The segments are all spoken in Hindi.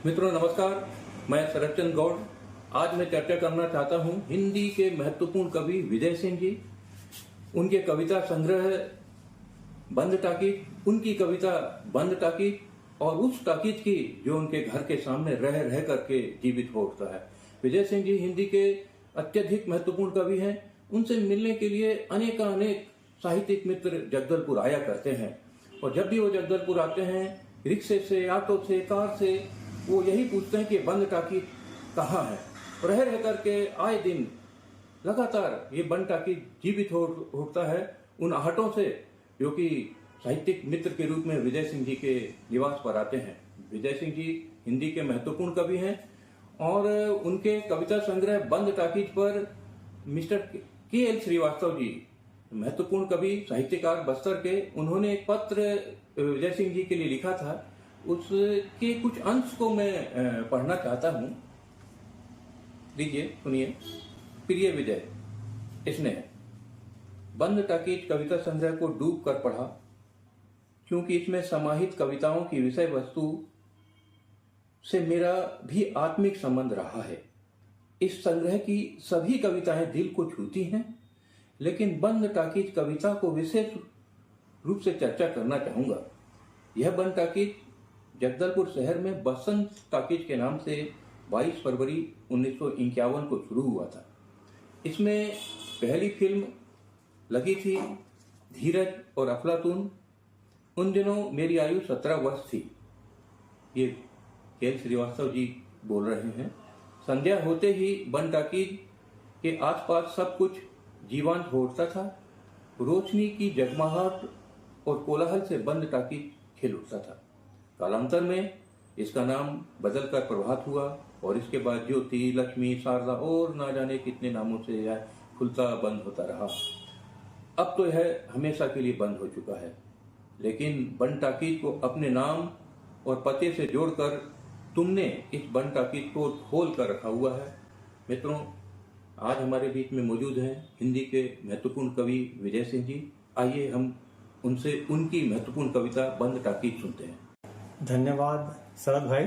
मित्रों नमस्कार, मैं शरदचंद्र गौड़। आज मैं चर्चा करना चाहता हूं हिंदी के महत्वपूर्ण कवि विजय सिंह जी, उनके कविता संग्रह बंद टाकीज, उनकी कविता बंद टाकीज और उस टाकीज की जो उनके घर के सामने रह रह करके जीवित हो उठता है। विजय सिंह जी हिंदी के अत्यधिक महत्वपूर्ण कवि हैं। उनसे मिलने के लिए अनेक साहित्यिक मित्र जगदलपुर आया करते हैं और जब भी वो जगदलपुर आते हैं रिक्शे से, ऑटो से, कार से, वो यही पूछते हैं कि बंद टाकीज कहाँ है। रह करके आए दिन लगातार ये बंद टाकीज जीवित हो उठता है उन आहटों से जो कि साहित्यिक मित्र के रूप में विजय सिंह जी के निवास पर आते हैं। विजय सिंह जी हिंदी के महत्वपूर्ण कवि हैं और उनके कविता संग्रह बंद टाकीज पर मिस्टर के.एल. श्रीवास्तव जी, महत्वपूर्ण कवि साहित्यकार बस्तर के, उन्होंने एक पत्र विजय सिंह जी के लिए लिखा था। उसके कुछ अंश को मैं पढ़ना चाहता हूं। लीजिए सुनिए। प्रिय विजय, इसने बंद टाकीज कविता संग्रह को डूब कर पढ़ा क्योंकि इसमें समाहित कविताओं की विषय वस्तु से मेरा भी आत्मिक संबंध रहा है। इस संग्रह की सभी कविताएं दिल को छूती हैं, लेकिन बंद टाकीज कविता को विशेष रूप से चर्चा करना चाहूंगा। यह बंद टाकीज जगदलपुर शहर में बसंत टाकीज के नाम से 22 फरवरी 1951 को शुरू हुआ था। इसमें पहली फिल्म लगी थी धीरज और अफलातून। उन दिनों मेरी आयु 17 वर्ष थी। ये के.एल. श्रीवास्तव जी बोल रहे हैं। संध्या होते ही बंद टाकीज के आसपास सब कुछ जीवंत हो उठता था। रोशनी की जगमगाहट और कोलाहल से बंद टाकीज खिल उठता था। कालांतर में इसका नाम बदलकर प्रभात हुआ और इसके बाद ज्योति, लक्ष्मी, शारदा और ना जाने कितने नामों से यह खुलता बंद होता रहा। अब तो यह हमेशा के लिए बंद हो चुका है, लेकिन बंद टाकीज को अपने नाम और पते से जोड़कर तुमने इस बंद टाकीज को खोल कर रखा हुआ है। मित्रों, आज हमारे बीच में मौजूद हैं हिंदी के महत्वपूर्ण कवि विजय सिंह जी। आइए हम उनसे उनकी महत्वपूर्ण कविता बंद टाकीज सुनते हैं। धन्यवाद शरद भाई।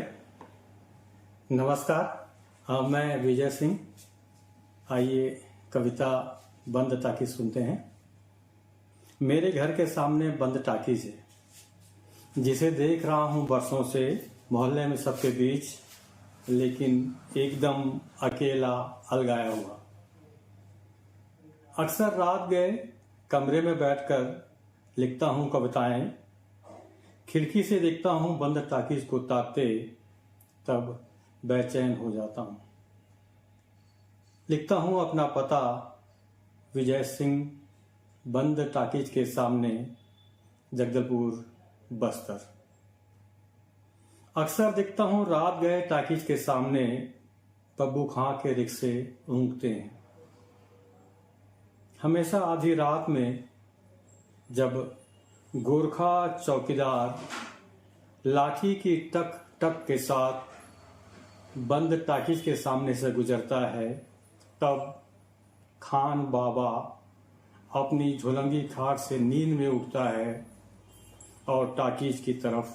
नमस्कार, मैं विजय सिंह। आइए कविता बंद टाकीज सुनते हैं। मेरे घर के सामने बंद टाकीज है, जिसे देख रहा हूं बरसों से मोहल्ले में सबके बीच, लेकिन एकदम अकेला अलगाया हुआ। अक्सर रात गए कमरे में बैठकर लिखता हूं कविताएं। खिड़की से देखता हूं बंद टाकीज को ताकते, तब बेचैन हो जाता हूं। लिखता हूं अपना पता, विजय सिंह, बंद टाकीज के सामने, जगदलपुर, बस्तर। अक्सर देखता हूं रात गए टाकीज के सामने, बब्बू खां के रिक्शे ऊँघते हैं। हमेशा आधी रात में जब गोरखा चौकीदार लाठी की टक टक के साथ बंद टाकीज के सामने से गुजरता है, तब खान बाबा अपनी झोलंगी खाट से नींद में उठता है और टाकीज की तरफ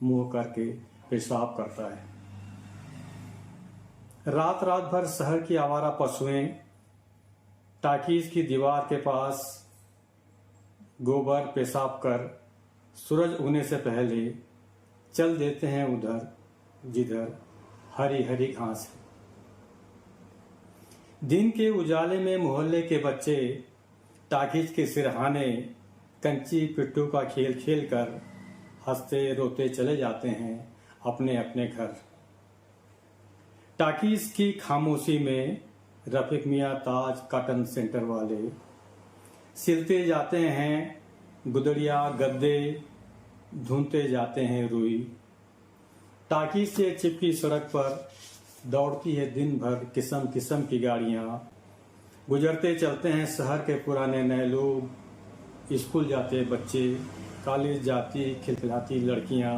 मुंह करके पेशाब करता है। रात रात भर शहर की आवारा पशुएं टाकीज की दीवार के पास गोबर पेशाब कर सूरज उगने से पहले चल देते हैं उधर जिधर हरी हरी घास है। दिन के उजाले में मोहल्ले के बच्चे टाकीज के सिरहाने कंची पिट्ठू का खेल खेल कर हंसते रोते चले जाते हैं अपने अपने घर। टाकीज की खामोशी में रफीक मियां ताज कॉटन सेंटर वाले सिलते जाते हैं गुदड़िया गद्दे, धुनते जाते हैं रुई। टाकीज से चिपकी सड़क पर दौड़ती है दिन भर किस्म किस्म की गाड़ियां। गुजरते चलते हैं शहर के पुराने नए लोग, स्कूल जाते बच्चे, कॉलेज जाती खिलखिलाती लड़कियां,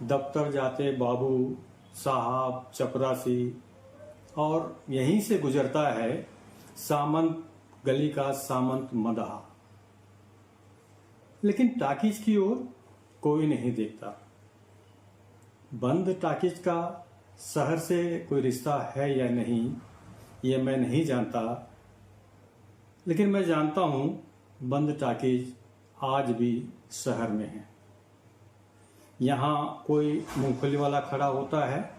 दफ्तर जाते बाबू साहब चपरासी, और यहीं से गुजरता है सामंत गली का सामंत मदहा। लेकिन टाकीज की ओर कोई नहीं देखता। बंद टाकीज का शहर से कोई रिश्ता है या नहीं ये मैं नहीं जानता, लेकिन मैं जानता हूँ बंद टाकीज आज भी शहर में है। यहाँ कोई मूंगफली वाला खड़ा होता है,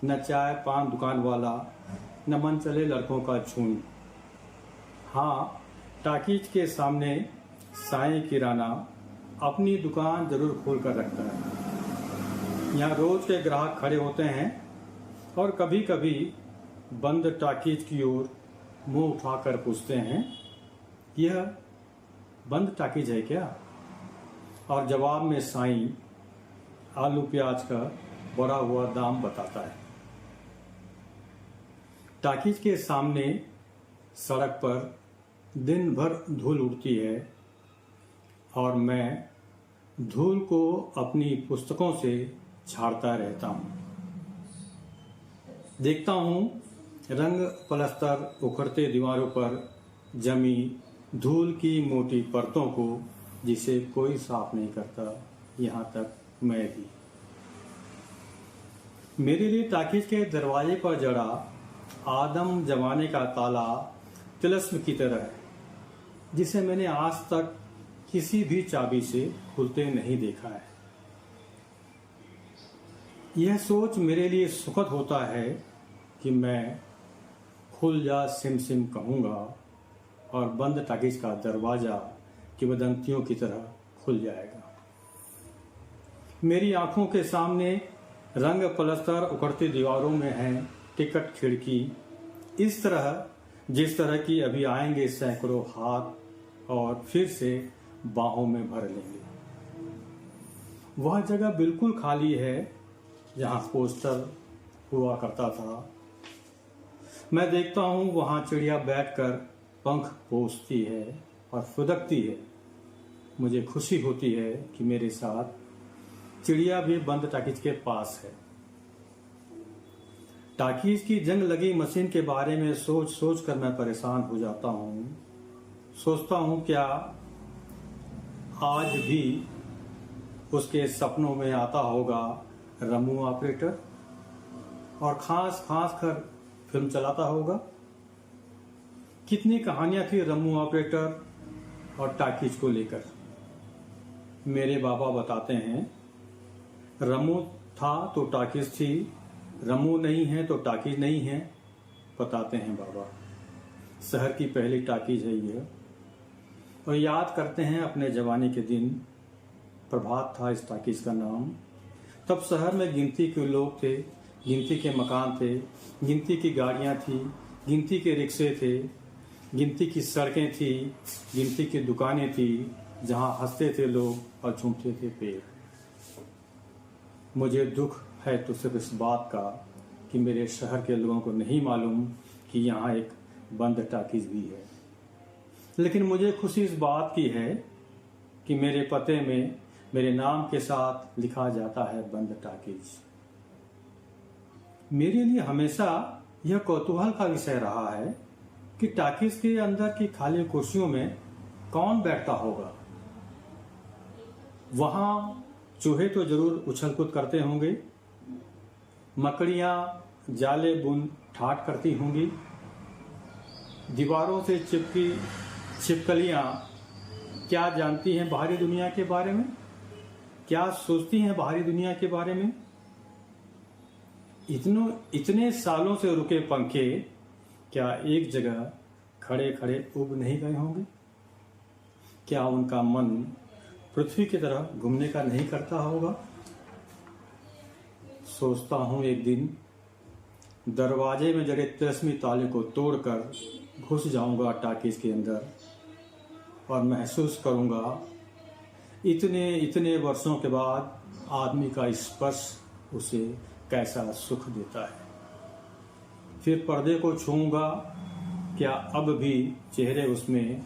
न चाय पान दुकान वाला, न मन चले लड़कों का झुंड। हाँ, टाकीज के सामने साईं किराना अपनी दुकान जरूर खोल कर रखता है। यहाँ रोज के ग्राहक खड़े होते हैं और कभी कभी बंद टाकीज की ओर मुंह उठाकर पूछते हैं, यह बंद टाकीज है क्या? और जवाब में साईं आलू प्याज का बढ़ा हुआ दाम बताता है। टाकीज के सामने सड़क पर दिन भर धूल उड़ती है और मैं धूल को अपनी पुस्तकों से झाड़ता रहता हूँ। देखता हूँ रंग पलस्तर उखड़ते दीवारों पर जमी धूल की मोटी परतों को, जिसे कोई साफ नहीं करता, यहाँ तक मैं भी। मेरे लिए टाकीज के दरवाजे पर जड़ा आदम जमाने का ताला तिलस्म की तरह है, जिसे मैंने आज तक किसी भी चाबी से खुलते नहीं देखा है। यह सोच मेरे लिए सुखद होता है कि मैं खुल जा सिम सिम कहूँगा और बंद टाकीज का दरवाजा किंवदंतियों की तरह खुल जाएगा। मेरी आंखों के सामने रंग पलस्तर उखड़ती दीवारों में है टिकट खिड़की, इस तरह जिस तरह की अभी आएंगे सैकड़ों हाथ और फिर से बाहों में भर लेंगे। वह जगह बिल्कुल खाली है जहां पोस्टर हुआ करता था। मैं देखता हूं वहां चिड़िया बैठकर पंख पोंछती है और फुदकती है। मुझे खुशी होती है कि मेरे साथ चिड़िया भी बंद टाकीज के पास है। टाकीज की जंग लगी मशीन के बारे में सोच सोच कर मैं परेशान हो जाता हूँ। सोचता हूँ क्या आज भी उसके सपनों में आता होगा रमू ऑपरेटर और खास खास कर फिल्म चलाता होगा। कितनी कहानियां थी रमू ऑपरेटर और टाकीज को लेकर। मेरे बाबा बताते हैं, रमू था तो टाकीज थी, रमू नहीं है तो टाकीज नहीं है। बताते हैं बाबा, शहर की पहली टाकीज है यह। और याद करते हैं अपने जवानी के दिन। प्रभात था इस टाकीज का नाम। तब शहर में गिनती के लोग थे, गिनती के मकान थे, गिनती की गाड़ियां थी, गिनती के रिक्शे थे, गिनती की सड़कें थी, गिनती की दुकानें थी, जहां हंसते थे लोग और झूमते थे पेड़। मुझे दुख है तो सिर्फ इस बात का कि मेरे शहर के लोगों को नहीं मालूम कि यहाँ एक बंद टाकीज भी है। लेकिन मुझे खुशी इस बात की है कि मेरे पते में मेरे नाम के साथ लिखा जाता है बंद टाकीज। मेरे लिए हमेशा यह कौतूहल का विषय रहा है कि टाकीज के अंदर की खाली कुर्सियों में कौन बैठता होगा। वहां चूहे तो जरूर उछल कूद करते होंगे, मकड़ियां जाले बुन ठाट करती होंगी, दीवारों से चिपकी छिपकलियां क्या जानती हैं बाहरी दुनिया के बारे में, क्या सोचती हैं बाहरी दुनिया के बारे में। इतने सालों से रुके पंखे क्या एक जगह खड़े खड़े उब नहीं गए होंगे? क्या उनका मन पृथ्वी की तरह घूमने का नहीं करता होगा? सोचता हूं एक दिन दरवाजे में जड़े तिलस्मी ताले को तोड़कर घुस जाऊंगा टाकीज के अंदर और महसूस करूंगा इतने वर्षों के बाद आदमी का स्पर्श उसे कैसा सुख देता है। फिर पर्दे को छूऊंगा, क्या अब भी चेहरे उसमें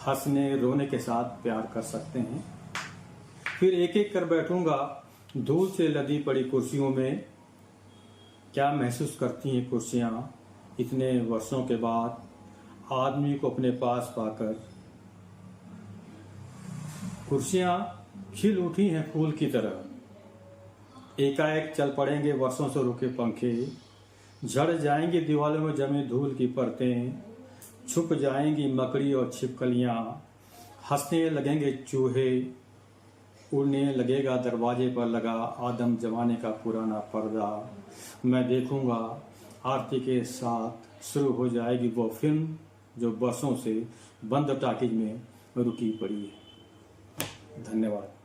हंसने रोने के साथ प्यार कर सकते हैं। फिर एक एक कर बैठूंगा धूल से लदी पड़ी कुर्सियों में। क्या महसूस करती हैं कुर्सियां इतने वर्षों के बाद आदमी को अपने पास पाकर। कुर्सियां खिल उठी हैं फूल की तरह, एकाएक चल पड़ेंगे वर्षों से रुके पंखे, झड़ जाएंगी दीवारों में जमी धूल की परतें, छुप जाएंगी मकड़ी और छिपकलियां, हंसने लगेंगे चूहे, उड़ने लगेगा दरवाजे पर लगा आदम जमाने का पुराना पर्दा। मैं देखूंगा आरती के साथ शुरू हो जाएगी वो फिल्म जो बरसों से बंद टाकीज में रुकी पड़ी है। धन्यवाद।